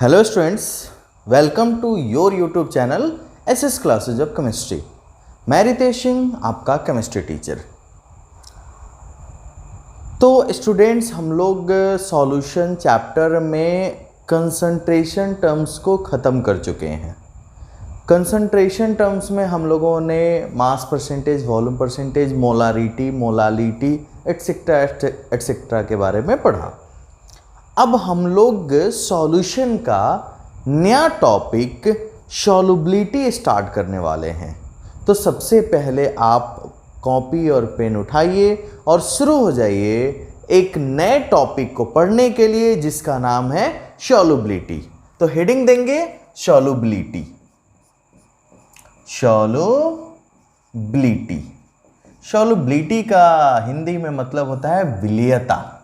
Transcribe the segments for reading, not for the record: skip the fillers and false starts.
Hello students, welcome to your YouTube channel SS classes of chemistry. मैं रितेश सिंह, आपका chemistry teacher. तो students, हम लोग सॉल्यूशन चैप्टर में कंसंट्रेशन टर्म्स को ख़त्म कर चुके हैं। कंसंट्रेशन टर्म्स में हम लोगों ने mass percentage, volume percentage, molality etcetera etcetera के बारे में पढ़ा। अब हम लोग सॉल्यूशन का नया टॉपिक सॉल्युबिलिटी स्टार्ट करने वाले हैं। तो सबसे पहले आप कॉपी और पेन उठाइए और शुरू हो जाइए एक नए टॉपिक को पढ़ने के लिए, जिसका नाम है सॉल्युबिलिटी। तो हेडिंग देंगे सॉल्युबिलिटी। सॉल्युबिलिटी सॉल्युबिलिटी का हिंदी में मतलब होता है विलीयता।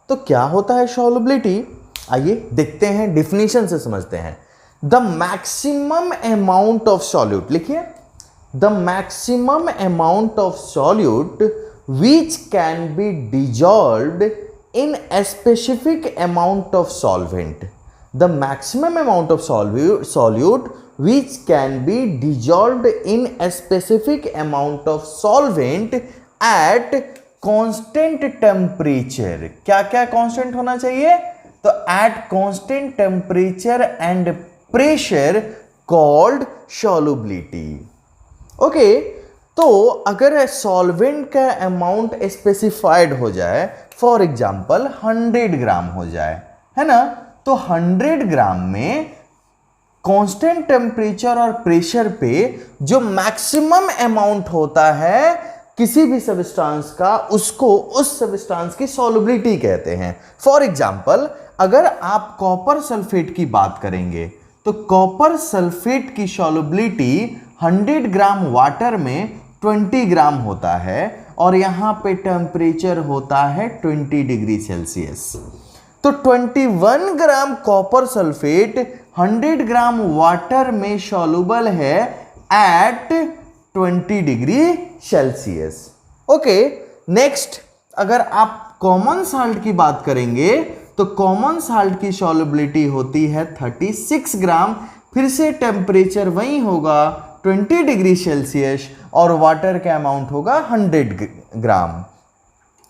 तो क्या होता है सॉल्युबिलिटी, आइए देखते हैं, डिफिनीशन से समझते हैं। The maximum amount of solute, लिखिए, the maximum amount of solute which can be dissolved in a specific amount of solvent. The maximum amount of solute which can be dissolved in a specific amount of solvent at constant temperature। क्या क्या constant होना चाहिए? तो at constant temperature and pressure called solubility। Okay, तो अगर solvent का amount specified हो जाए, फॉर एग्जांपल 100 ग्राम हो जाए, है ना, तो 100 ग्राम में कांस्टेंट टेम्परेचर और प्रेशर पे जो मैक्सिमम अमाउंट होता है किसी भी सब्सटेंस का, उसको उस सब्सटेंस की सॉल्युबिलिटी कहते हैं। फॉर एग्जांपल, अगर आप कॉपर सल्फेट की बात करेंगे तो कॉपर सल्फेट की सॉल्युबिलिटी 100 ग्राम वाटर में 20 ग्राम होता है और यहां पे टेम्परेचर होता है 20 डिग्री सेल्सियस। तो 21 gram copper sulphate 100 gram water में सॉल्युबल है at 20 degree Celsius. Okay, next, अगर आप कॉमन साल्ट की बात करेंगे तो कॉमन साल्ट की सॉल्युबिलिटी होती है 36 ग्राम। फिर से टेम्परेचर वही होगा 20 डिग्री सेल्सियस और वाटर का अमाउंट होगा 100 ग्राम।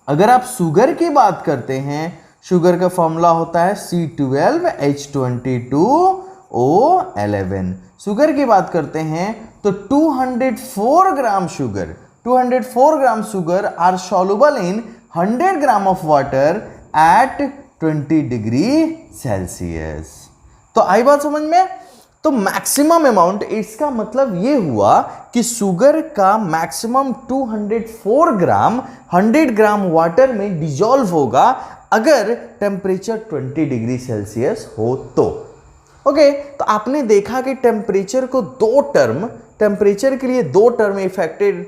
अगर आप शुगर की बात करते हैं, शुगर का फॉर्मूला होता है C12H22O11। शुगर की बात करते हैं तो 204 gram sugar are soluble in 100 gram of water at 20 degree Celsius. तो आई बात समझ में? तो मैक्सिमम अमाउंट, इसका मतलब ये हुआ कि शुगर का मैक्सिमम 204 ग्राम 100 ग्राम वाटर में डिजॉल्व होगा अगर टेम्परेचर 20 डिग्री सेल्सियस हो तो। ओके, तो आपने देखा कि टेम्परेचर को टेम्परेचर के लिए दो टर्म इफेक्टेड,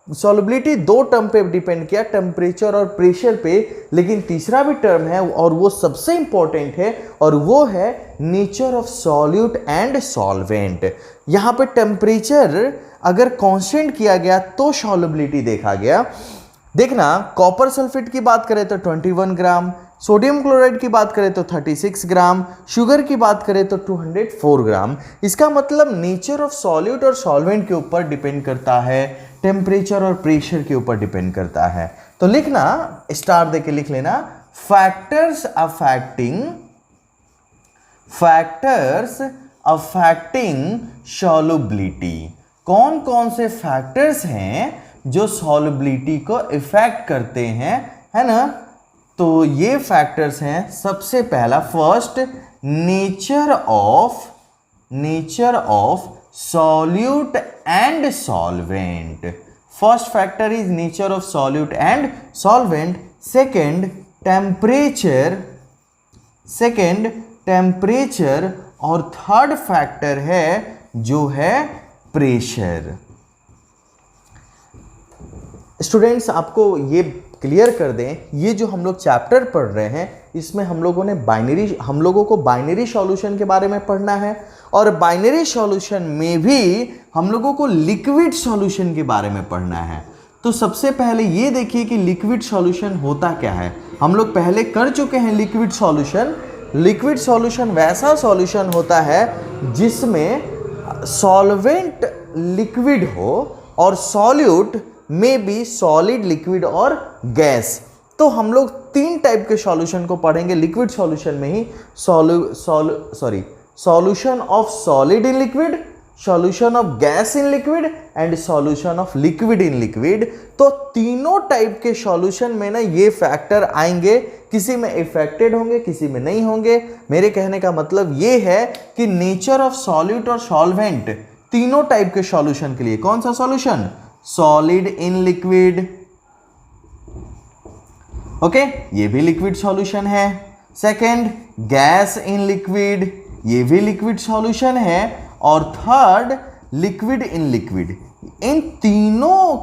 सॉल्युबिलिटी दो टर्म पे डिपेंड किया, टेम्परेचर और प्रेशर पे, लेकिन तीसरा भी टर्म है और वो सबसे इंपॉर्टेंट है और वो है nature of solute and solvent. यहां पे टेम्परेचर अगर कांस्टेंट किया गया तो सॉल्युबिलिटी देखा गया। देखना, कॉपर सल्फेट की बात करें तो 21 ग्राम, सोडियम क्लोराइड की बात करें तो 36 ग्राम, शुगर की बात करें तो 204 ग्राम। इसका मतलब नेचर ऑफ सॉल्यूट और सॉल्वेंट के ऊपर डिपेंड करता है, टेम्परेचर और प्रेशर के ऊपर डिपेंड करता है। तो लिखना, स्टार देके लिख लेना, फैक्टर्स अफेक्टिंग सॉल्युबिलिटी। कौन कौन से फैक्टर्स हैं जो सॉल्युबिलिटी को इफेक्ट करते हैं, है ना? तो ये फैक्टर्स हैं, सबसे पहला, first, nature of solute and solvent. First factor is nature of solute and solvent. Second, temperature और थर्ड फैक्टर है जो है प्रेशर। स्टूडेंट्स, आपको ये क्लियर कर दें, ये जो हम लोग चैप्टर पढ़ रहे हैं इसमें हम लोगों को बाइनरी सॉल्यूशन के बारे में पढ़ना है और बाइनरी सॉल्यूशन में भी हम लोगों को लिक्विड सॉल्यूशन के बारे में पढ़ना है। तो सबसे पहले ये देखिए कि लिक्विड सॉल्यूशन होता क्या है। हम लोग पहले कर चुके हैं लिक्विड सॉल्यूशन। लिक्विड सॉल्यूशन वैसा सॉल्यूशन होता है जिसमें सॉल्वेंट लिक्विड हो और सॉल्यूट में भी सॉलिड, लिक्विड और गैस। तो हम लोग 3 टाइप के सॉल्यूशन को पढ़ेंगे लिक्विड सॉल्यूशन में ही। Solution of solid in liquid, solution of gas in liquid and solution of liquid in liquid. तो तीनों टाइप के सॉल्यूशन में ना ये फैक्टर आएंगे, किसी में इफेक्टेड होंगे, किसी में नहीं होंगे। मेरे कहने का मतलब ये है कि नेचर ऑफ सॉल्यूट और सॉल्वेंट तीनों टाइप के सॉल्यूशन के लिए कौन सा solution? Solid in liquid, okay, ये भी लिक्विड सॉल्यूशन है। सेकंड, गैस इन लिक्विड, ये भी लिक्विड सॉल्यूशन है। और थर्ड, लिक्विड इन लिक्विड। इन तीनों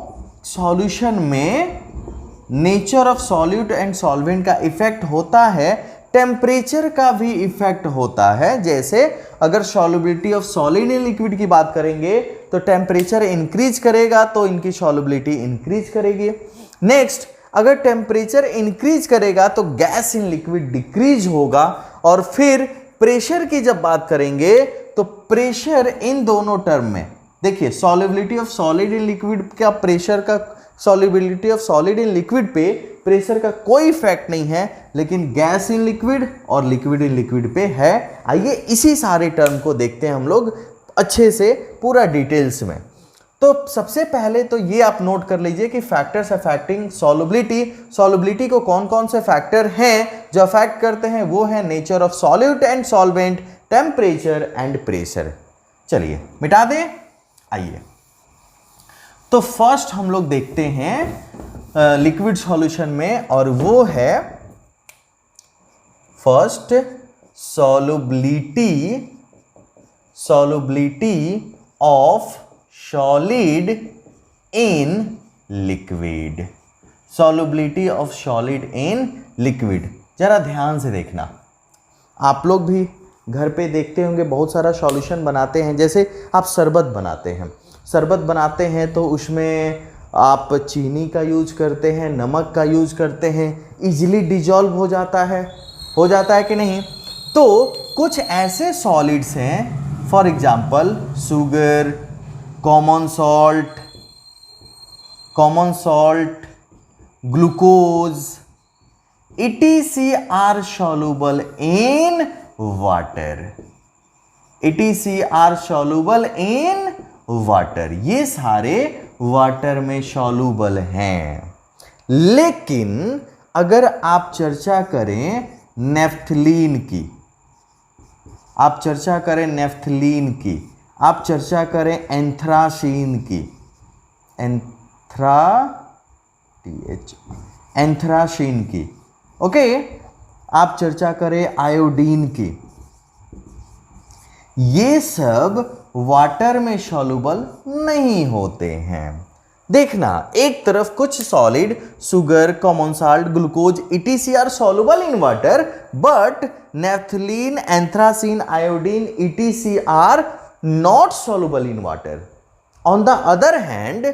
सॉल्यूशन में nature of solute and solvent का इफेक्ट होता है, टेम्परेचर का भी इफेक्ट होता है। जैसे अगर solubility of solid in liquid की बात करेंगे तो टेम्परेचर इंक्रीज करेगा तो इनकी सॉल्युबिलिटी इंक्रीज करेगी। नेक्स्ट, अगर टेम्परेचर इंक्रीज करेगा तो गैस इन लिक्विड डिक्रीज होगा। और फिर प्रेशर की जब बात करेंगे तो प्रेशर इन दोनों टर्म में देखिए, solubility of solid in liquid का प्रेशर का, solubility of solid in liquid पे प्रेशर का कोई इफेक्ट नहीं है, लेकिन गैस इन लिक्विड और लिक्विड इन लिक्विड पे है। आइए इसी सारे टर्म को देखते हैं हम लोग अच्छे से पूरा डिटेल्स में। तो सबसे पहले तो ये आप नोट कर लीजिए कि फैक्टर्स अफेक्टिंग सॉल्युबिलिटी, सॉल्युबिलिटी को कौन कौन से फैक्टर हैं जो अफेक्ट करते हैं, वो है nature of solute and solvent, temperature and pressure. चलिए मिटा दें। आइए तो फर्स्ट हम लोग देखते हैं लिक्विड सॉल्यूशन में, और वो है first solubility of solid in liquid. Solubility of solid in liquid. जरा ध्यान से देखना, आप लोग भी घर पे देखते होंगे बहुत सारा सॉल्यूशन बनाते हैं। जैसे आप शरबत बनाते हैं, शरबत बनाते हैं तो उसमें आप चीनी का यूज करते हैं, नमक का यूज करते हैं, इजीली डिजॉल्व हो जाता है कि नहीं? तो कुछ ऐसे सॉलिड्स हैं, for example sugar, common salt, glucose, etc are soluble in water। etc are soluble in water। ये सारे वाटर में सॉल्यूबल हैं। लेकिन अगर आप चर्चा करें नेफ्थलीन की, आप चर्चा करें नेफ्थलीन की, आप चर्चा करें एंथ्रासीन की, एंथ्रासीन की, ओके, आप चर्चा करें आयोडीन की, ये सब वाटर में सॉल्युबल नहीं होते हैं। देखना, एक तरफ कुछ solid sugar, common salt, glucose etc are soluble in water, but naphthalene, anthracene, iodine etc are not soluble in water. On the other hand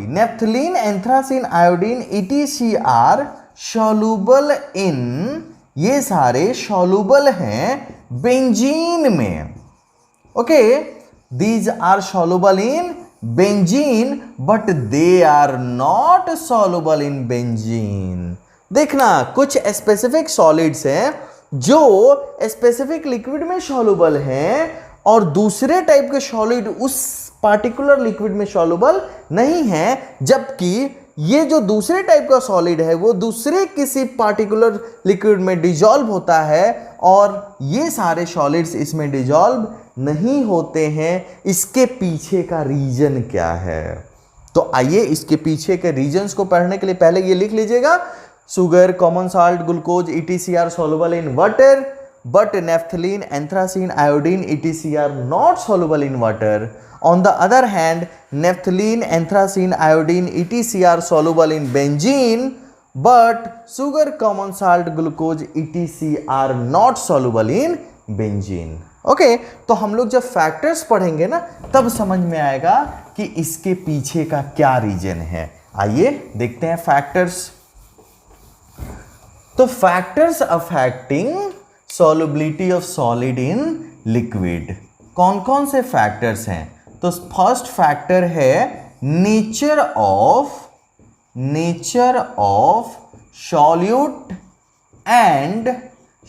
naphthalene, anthracene, iodine etc are soluble in, ये सारे soluble हैं benzene में। Okay, these are soluble in benzene but they are not soluble in benzene। देखना, कुछ specific solids हैं जो specific liquid में soluble हैं और दूसरे टाइप के सॉलिड उस पार्टिकुलर लिक्विड में सॉल्युबल नहीं है, जबकि ये जो दूसरे टाइप का सॉलिड है वो दूसरे किसी पार्टिकुलर लिक्विड में डिजॉल्व होता है और ये सारे सॉलिड्स इसमें डिजॉल्व नहीं होते हैं। इसके पीछे का रीजन क्या है? तो आइए इसके पीछे के रीजन्स को पढ़ने के लिए पहले ये लिख लीजिएगा, sugar, common salt, glucose etc are soluble in water but naphthalene, anthracene, iodine etc are not soluble in water. On the other hand, naphthalene, anthracene, iodine etc are soluble in benzene, but sugar, common salt, glucose etc are not soluble in benzene। Okay, तो हम लोग जब factors पढ़ेंगे ना तब समझ में आएगा कि इसके पीछे का क्या रीजन है। आइए देखते हैं फैक्टर्स। तो factors affecting solubility of solid in liquid, कौन कौन से फैक्टर्स हैं? तो फर्स्ट फैक्टर है nature of solute and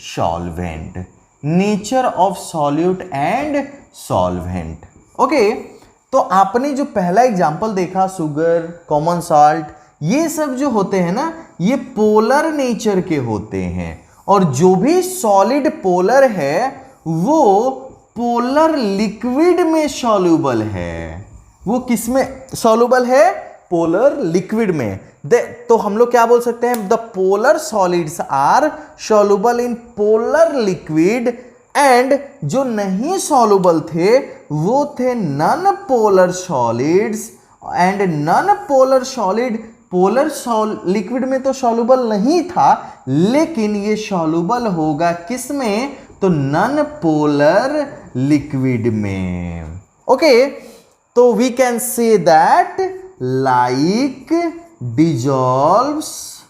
solvent. Nature of solute and solvent. Okay, तो आपने जो पहला एग्जांपल देखा सुगर, कॉमन सॉल्ट, ये सब जो होते हैं ना ये पोलर नेचर के होते हैं, और जो भी सॉलिड पोलर है वो पोलर लिक्विड में सॉल्युबल है। वो किस में सॉल्युबल है? पोलर लिक्विड में। तो हम लोग क्या बोल सकते हैं? The polar solids are soluble in polar liquid, and जो नहीं सॉल्युबल थे वो थे non polar solids, and non polar solid polar liquid में तो सॉल्युबल नहीं था, लेकिन ये सॉल्युबल होगा किस में? तो नॉन पोलर लिक्विड में। ओके, तो we can say that like dissolves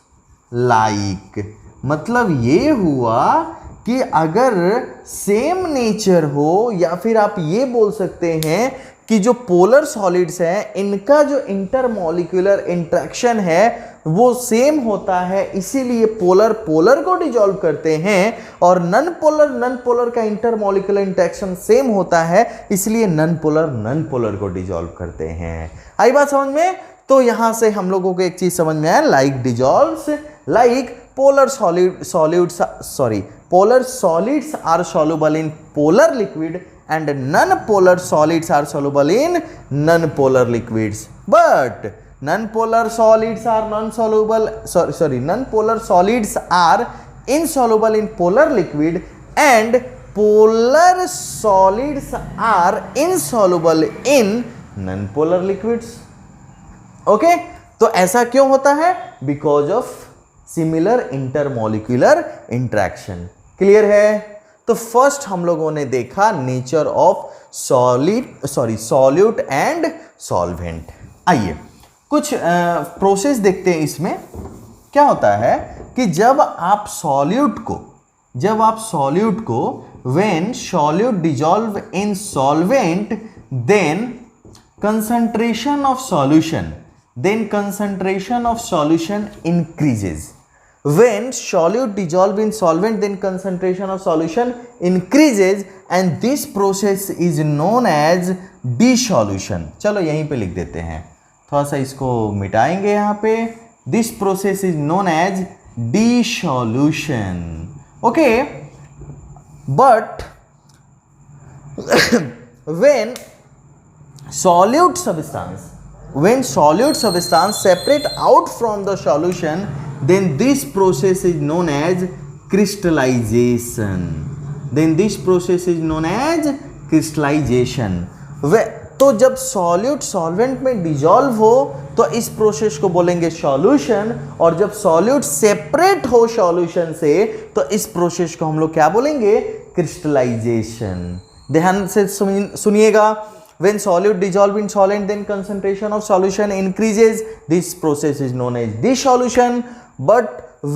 like, मतलब ये हुआ कि अगर सेम नेचर हो, या फिर आप ये बोल सकते हैं कि जो पोलर सॉलिड्स हैं इनका जो इंटरमॉलिक्यूलर इंटरेक्शन है वो सेम होता है, इसीलिए पोलर पोलर को डिजॉल्व करते हैं, और नॉन पोलर का इंटरमॉलिक्यूलर इंटरेक्शन सेम होता है, इसलिए नॉन पोलर को डिजॉल्व करते हैं। आई बात समझ में? तो यहां से हम लोगों को एक चीज समझ में आया, like dissolves like polar solids are soluble in polar liquid and non-polar solids are soluble in non-polar liquids, but non-polar solids are non-polar solids are insoluble in polar liquid and polar solids are insoluble in non-polar liquids. Okay, तो ऐसा क्यों होता है? Because of similar intermolecular interaction. Clear है? तो first हम लोगों ने देखा nature of solute and solvent. आइए कुछ प्रोसेस देखते हैं। इसमें क्या होता है कि जब आप सॉल्यूट को when solute dissolve in solvent then concentration of solution increases. When solute dissolve in solvent, then concentration of solution increases, and this process is known as dissolution. चलो यहीं पे लिख देते हैं, थोड़ा सा इसको मिटाएंगे यहाँ पे। This process is known as dissolution. Okay, but when solute substance separate out from the solution, then this process is known as crystallization. तो जब सॉल्यूट सॉल्वेंट में डिजॉल्व हो तो इस प्रोसेस को बोलेंगे सॉल्यूशन, और जब सॉल्यूट सेपरेट हो सॉल्यूशन से तो इस प्रोसेस को हम लोग क्या बोलेंगे? क्रिस्टलाइजेशन। ध्यान से सुनिएगा। When solute dissolve in solvent, then concentration of solution increases. This process is known as dissolution. But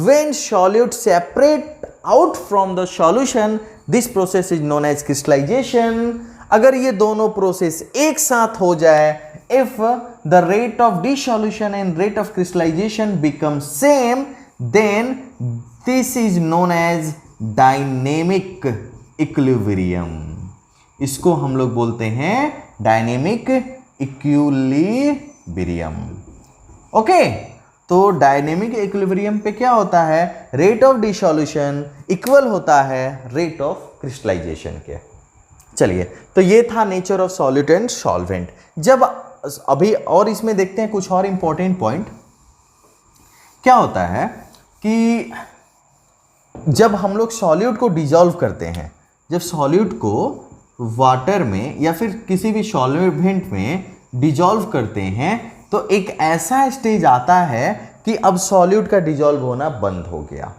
when solute separate out from the solution, this process is known as crystallization. अगर ये दोनों process एक साथ हो जाए, if the rate of dissolution and rate of crystallization become same, then this is known as dynamic equilibrium. इसको हम लोग बोलते हैं डायनेमिक इक्विलिब्रियम। ओके, तो डायनेमिक इक्विलिब्रियम पे क्या होता है? रेट ऑफ डिसॉल्यूशन इक्वल होता है रेट ऑफ क्रिस्टलाइजेशन के। चलिए, तो ये था nature of solute and solvent. जब अभी और इसमें देखते हैं कुछ और इंपॉर्टेंट पॉइंट। क्या होता है कि जब हम लोग सॉल्यूट को डिसॉल्व करते हैं, जब सॉल्यूट को वाटर में या फिर किसी भी सॉल्वेंट में डिजॉल्व करते हैं तो एक ऐसा स्टेज आता है कि अब सॉल्यूट का डिजॉल्व होना बंद हो गया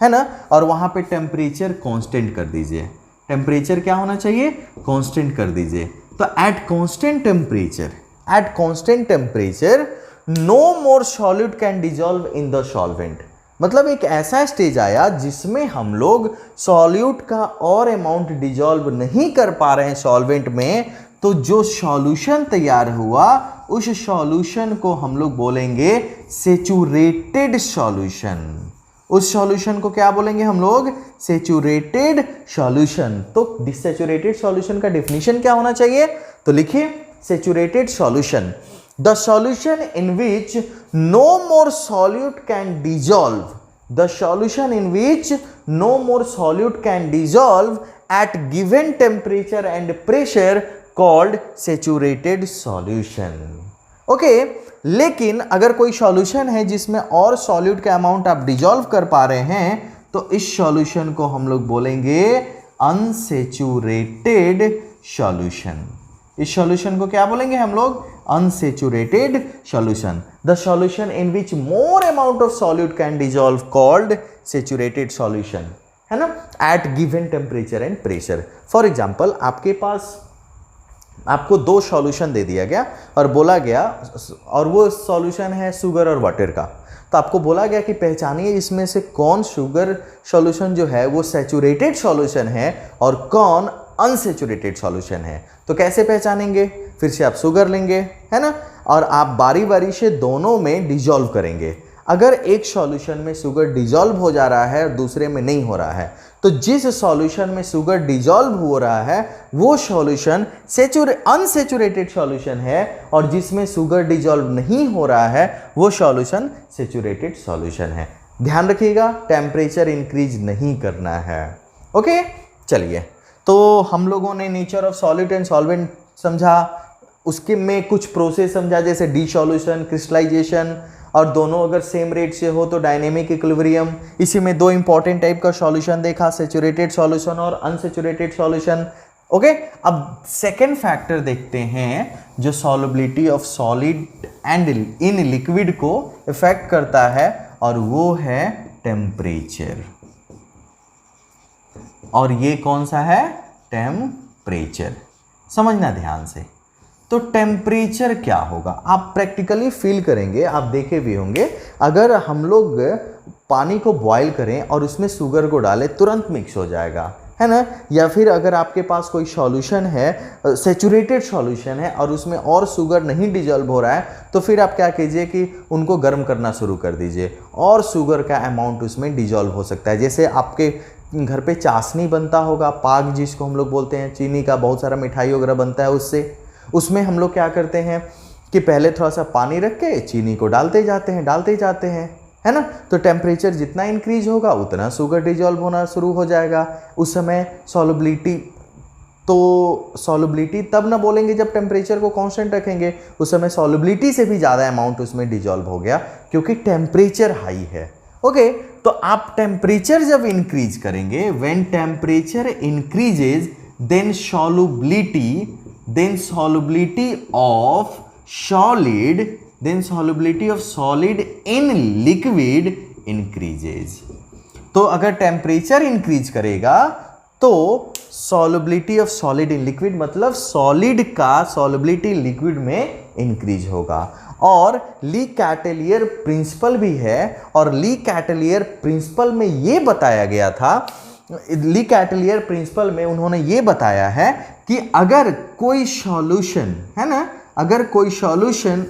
है ना, और वहां पे टेम्परेचर कांस्टेंट कर दीजिए। टेम्परेचर क्या होना चाहिए, कांस्टेंट कर दीजिए। तो at constant temperature no more solute can dissolve in the solvent. मतलब एक ऐसा स्टेज आया जिसमें हम लोग सॉल्यूट का और अमाउंट डिजॉल्व नहीं कर पा रहे हैं सॉल्वेंट में, तो जो सॉल्यूशन तैयार हुआ उस सॉल्यूशन को हम लोग बोलेंगे सैचुरेटेड सॉल्यूशन। उस सॉल्यूशन को क्या बोलेंगे हम लोग, सैचुरेटेड सॉल्यूशन। तो डिसैचुरेटेड सॉल्यूशन का डेफिनेशन क्या होना चाहिए, तो लिखिए saturated solution, the solution in which no more solute can dissolve, the solution in which no more solute can dissolve at given temperature and pressure called saturated solution. Okay, लेकिन अगर कोई solution है जिसमें और सॉल्यूट का amount आप dissolve कर पा रहे हैं, तो इस सॉल्यूशन को हम लोग बोलेंगे अनसैचुरेटेड सॉल्यूशन। इस सॉल्यूशन को क्या बोलेंगे हम लोग, unsaturated solution. The solution in which more amount of solute can dissolve called saturated solution, है ना, at given temperature and pressure. For example, आपके पास आपको दो सॉल्यूशन दे दिया गया और बोला गया, और वो सॉल्यूशन है शुगर और वाटर का। तो आपको बोला गया कि पहचानिए इसमें से कौन शुगर सॉल्यूशन जो है वो सैचुरेटेड सॉल्यूशन है और कौन अनसैचुरेटेड सॉल्यूशन है। तो कैसे पहचानेंगे, फिर से आप शुगर लेंगे, है ना, और आप बारी बारी से दोनों में डिजॉल्व करेंगे। अगर एक सॉल्यूशन में शुगर डिजॉल्व हो जा रहा है और दूसरे में नहीं हो रहा है, तो जिस सॉल्यूशन में शुगर डिजॉल्व हो रहा है वो सॉल्यूशन अनसैचुरेटेड सॉल्यूशन है, और जिसमें शुगर डिजॉल्व नहीं हो रहा है वो सॉल्यूशन सैचुरेटेड सॉल्यूशन है। ध्यान रखिएगा, टेम्परेचर इंक्रीज नहीं करना है। ओके, चलिए, तो हम लोगों ने nature of solid and solvent समझा, उसके में कुछ प्रोसेस समझा जैसे डिसॉल्यूशन, क्रिस्टलाइजेशन, और दोनों अगर सेम रेट से हो तो डायनेमिक इक्विलिब्रियम। इसी में दो इंपॉर्टेंट टाइप का सॉल्यूशन देखा, सैचुरेटेड सॉल्यूशन और अनसैचुरेटेड सॉल्यूशन। ओके, अब सेकेंड फैक्टर देखते हैं जो solubility of solid and in liquid को इफेक्ट करता है, और वो है टेम्परेचर। और ये कौन सा है, टेम्परेचर। समझना ध्यान से। तो टेम्परेचर क्या होगा, आप प्रैक्टिकली फील करेंगे, आप देखे भी होंगे। अगर हम लोग पानी को बॉईल करें और उसमें शुगर को डालें, तुरंत मिक्स हो जाएगा, है ना। या फिर अगर आपके पास कोई सॉल्यूशन है, सैचुरेटेड सॉल्यूशन है, और उसमें और शुगर नहीं डिजॉल्व हो रहा है, तो फिर आप क्या कीजिए कि उनको गर्म करना शुरू कर दीजिए और शुगर का अमाउंट उसमें डिजॉल्व हो सकता है। जैसे आपके घर पे चाशनी बनता होगा, पाक जिसको हम लोग बोलते हैं, चीनी का बहुत सारा मिठाई वगैरह बनता है उससे, उसमें हम लोग क्या करते हैं कि पहले थोड़ा सा पानी रख के चीनी को डालते जाते हैं, है ना। तो टेम्परेचर जितना इंक्रीज होगा उतना शुगर डिजॉल्व होना शुरू हो जाएगा। उस समय सॉल्युबिलिटी, तो सॉल्युबिलिटी तब ना बोलेंगे जब टेम्परेचर को कांस्टेंट रखेंगे, उस समय सॉल्युबिलिटी से भी ज़्यादा अमाउंट उसमें डिजॉल्व हो गया क्योंकि टेम्परेचर हाई है। ओके, तो आप टेम्परेचर जब इंक्रीज करेंगे, when temperature increases then solubility of solid in liquid increases। तो अगर टेम्परेचर इंक्रीज करेगा तो solubility of solid in liquid मतलब सॉलिड का solubility लिक्विड में इंक्रीज होगा। और ली कैटेलियर प्रिंसिपल भी है, और ली कैटेलियर प्रिंसिपल में ये बताया गया था, ली कैटेलियर प्रिंसिपल में उन्होंने ये बताया है कि अगर कोई सॉल्यूशन, है ना, अगर कोई सॉल्यूशन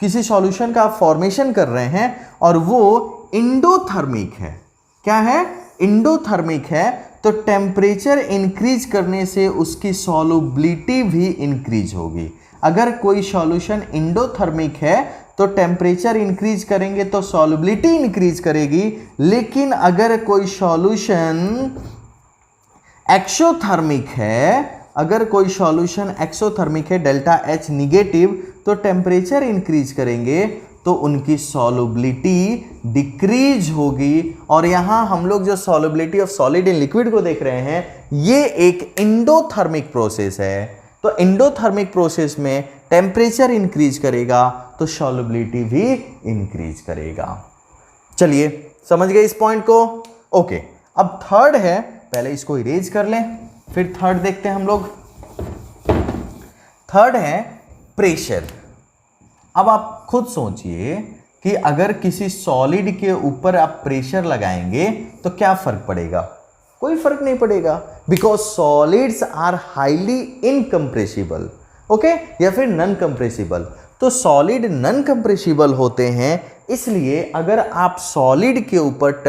किसी सॉल्यूशन का फॉर्मेशन कर रहे हैं और वो इंडोथर्मिक है, क्या है, इंडोथर्मिक है, तो टेम्परेचर इंक्रीज करने से उसकी सॉल्युबिलिटी भी इंक्रीज होगी। अगर कोई सॉल्यूशन इंडोथर्मिक है तो टेम्परेचर इंक्रीज करेंगे तो सॉल्युबिलिटी इंक्रीज करेगी, लेकिन अगर कोई सॉल्यूशन एक्सोथर्मिक है, अगर कोई सॉल्यूशन एक्सोथर्मिक है, डेल्टा H निगेटिव, तो टेम्परेचर इंक्रीज करेंगे तो उनकी सॉल्युबिलिटी डिक्रीज होगी। और यहाँ हम लोग जो solubility of solid in liquid को देख रहे हैं, ये एक इंडोथर्मिक प्रोसेस है। तो इंडोथर्मिक प्रोसेस में टेम्परेचर इंक्रीज करेगा तो सॉल्युबिलिटी भी इंक्रीज करेगा। चलिए, समझ गए इस पॉइंट को। ओके, अब थर्ड है, पहले इसको इरेज कर लें, फिर थर्ड देखते हैं हम लोग। थर्ड है प्रेशर। अब आप खुद सोचिए कि अगर किसी सॉलिड के ऊपर आप प्रेशर लगाएंगे तो क्या फर्क पड़ेगा? कोई फर्क नहीं पड़ेगा, because solids are highly incompressible, okay, या फिर नॉन कंप्रेसिबल। तो सॉलिड नॉन कंप्रेसिबल होते हैं, इसलिए अगर आप सॉलिड के ऊपर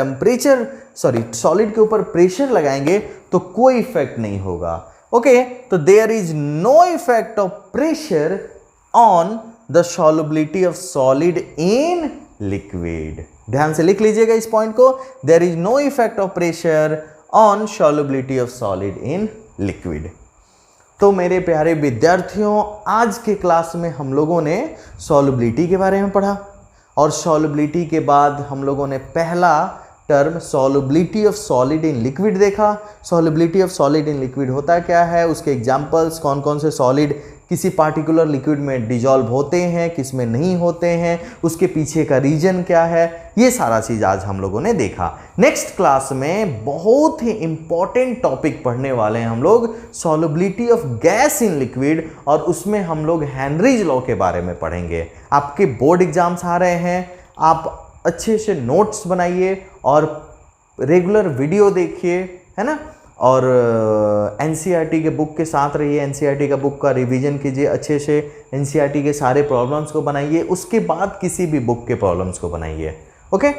सॉलिड के ऊपर प्रेशर लगाएंगे तो कोई इफेक्ट नहीं होगा, ओके। तो there is no effect of pressure on the solubility of solid in liquid. ध्यान से लिख लीजिएगा इस पॉइंट को, there is no effect of pressure on solubility of solid in liquid. तो मेरे प्यारे विद्यार्थियों, आज के क्लास में हम लोगों ने सॉल्युबिलिटी के बारे में पढ़ा, और सॉल्युबिलिटी के बाद हम लोगों ने पहला term solubility of solid in liquid देखा। Solubility of solid in liquid होता क्या है, उसके एग्जांपल्स, कौन कौन से सॉलिड किसी पार्टिकुलर लिक्विड में डिजॉल्व होते हैं, किस में नहीं होते हैं, उसके पीछे का रीजन क्या है, ये सारा चीज़ आज हम लोगों ने देखा। नेक्स्ट क्लास में बहुत ही इंपॉर्टेंट टॉपिक पढ़ने वाले हैं हम लोग, solubility of gas in liquid, और उसमें हम लोग हेनरीज लॉ के बारे में पढ़ेंगे। आपके बोर्ड एग्जाम्स आ रहे हैं, आप अच्छे से नोट्स बनाइए और रेगुलर वीडियो देखिए, है ना, और एनसीईआरटी के बुक के साथ रहिए, एनसीईआरटी का बुक का रिवीजन कीजिए अच्छे से, एनसीईआरटी के सारे प्रॉब्लम्स को बनाइए, उसके बाद किसी भी बुक के प्रॉब्लम्स को बनाइए, ओके।